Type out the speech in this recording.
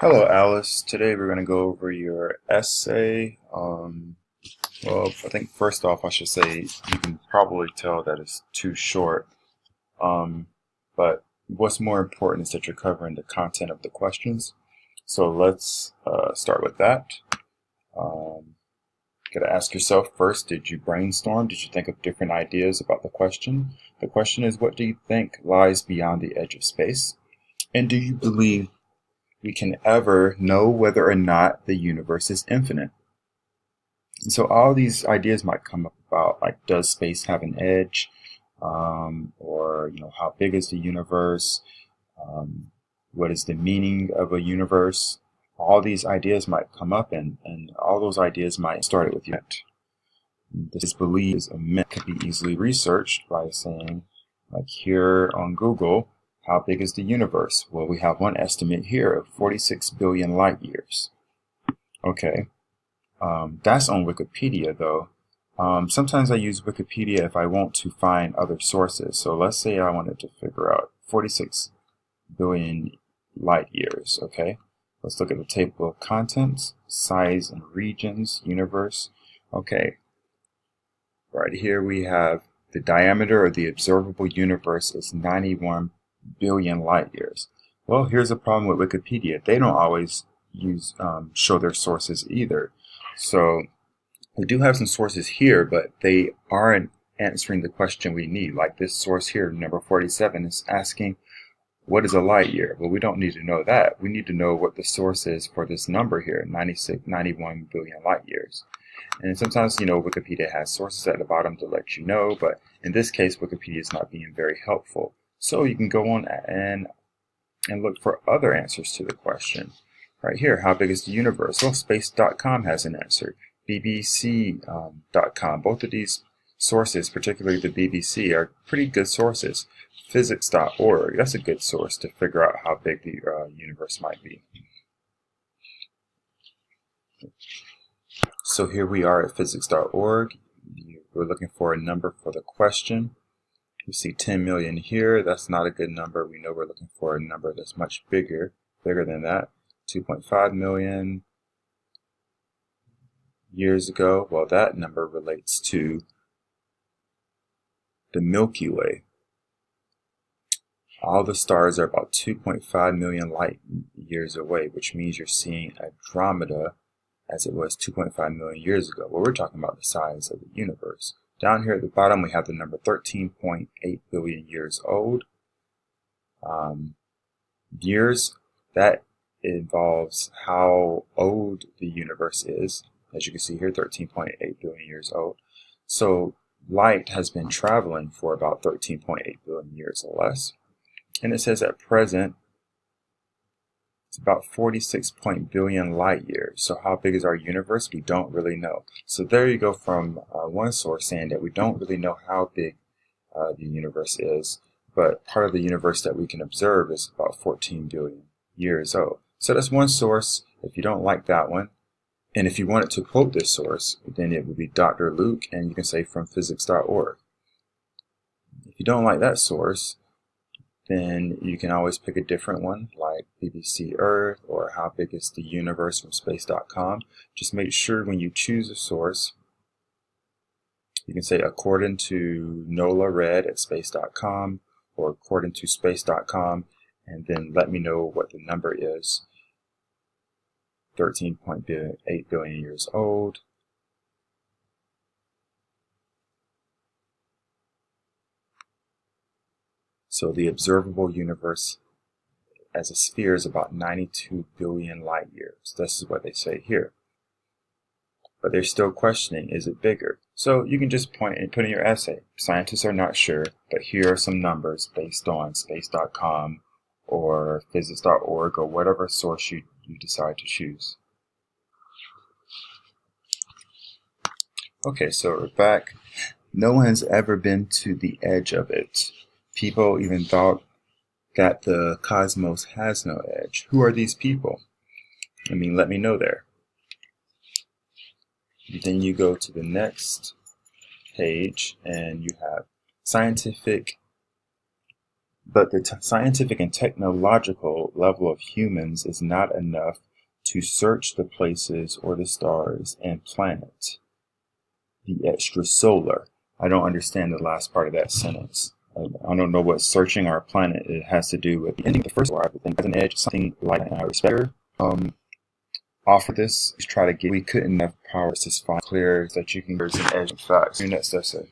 Hello, Alice. Today we're going to go over your essay. I think first off, I should say you can probably tell that it's too short. But what's more important is that you're covering the content of the questions. So let's start with that. Um, Got to ask yourself first, did you brainstorm? Did you think of different ideas about the question? The question is, what do you think lies beyond the edge of space? And do you believe we can ever know whether or not the universe is infinite? And so all these ideas might come up about, like, does space have an edge? Or, how big is the universe? Um, what is the meaning of a universe? All these ideas might come up, and all those ideas might start with you. This belief is a myth, can be easily researched by saying, like here on Google, how big is the universe? Well, we have one estimate here of 46 billion light years. Okay, that's on Wikipedia though. Sometimes I use Wikipedia if I want to find other sources. So let's say I wanted to figure out 46 billion light years. Okay, let's look at the table of contents, size and regions, universe. Okay, right here we have the diameter of the observable universe is 91 billion light years. Well, here's a problem with Wikipedia. They don't always show their sources either. So we do have some sources here, but they aren't answering the question we need. Like this source here, number 47, is asking, what is a light year? Well, we don't need to know that. We need to know what the source is for this number here, 91 billion light years. And sometimes, Wikipedia has sources at the bottom to let you know, but in this case, Wikipedia is not being very helpful. So you can go on and look for other answers to the question. Right here, how big is the universe? Well, space.com has an answer. BBC.com. Both of these sources, particularly the BBC, are pretty good sources. Physics.org, that's a good source to figure out how big the universe might be. So here we are at physics.org. We're looking for a number for the question. We see 10 million here. That's not a good number. We know we're looking for a number that's much bigger than that. 2.5 million years ago. Well, that number relates to the Milky Way. All the stars are about 2.5 million light years away, which means you're seeing Andromeda as it was 2.5 million years ago. Well, we're talking about the size of the universe. Down here at the bottom, we have the number 13.8 billion years old. Years, that involves how old the universe is. As you can see here, 13.8 billion years old. So light has been traveling for about 13.8 billion years or less. And it says at present, it's about 46 billion light years. So how big is our universe? We don't really know. So there you go from one source saying that we don't really know how big the universe is, but part of the universe that we can observe is about 14 billion years old. So that's one source. If you don't like that one, and if you wanted to quote this source, then it would be Dr. Luke, and you can say from physics.org. If you don't like that source, then you can always pick a different one, like BBC Earth or How Big is the Universe from Space.com. Just make sure when you choose a source, you can say according to Nola Red at Space.com or according to Space.com, and then let me know what the number is. 13.8 billion years old. So the observable universe as a sphere is about 92 billion light years. This is what they say here. But they're still questioning, is it bigger? So you can just put in your essay. Scientists are not sure, but here are some numbers based on space.com or physics.org or whatever source you decide to choose. Okay, so we're back. No one has ever been to the edge of it. People even thought that the cosmos has no edge. Who are these people? Let me know there. Then you go to the next page and you have scientific but the scientific and technological level of humans is not enough to search the places or the stars and planet. The extrasolar. I don't understand the last part of that sentence. I don't know what searching our planet it has to do with the ending of the first war. I would think as an edge, something like an respect. Offer this is try to get. We couldn't have powers to find clear that you can use an edge of facts. Your next essay.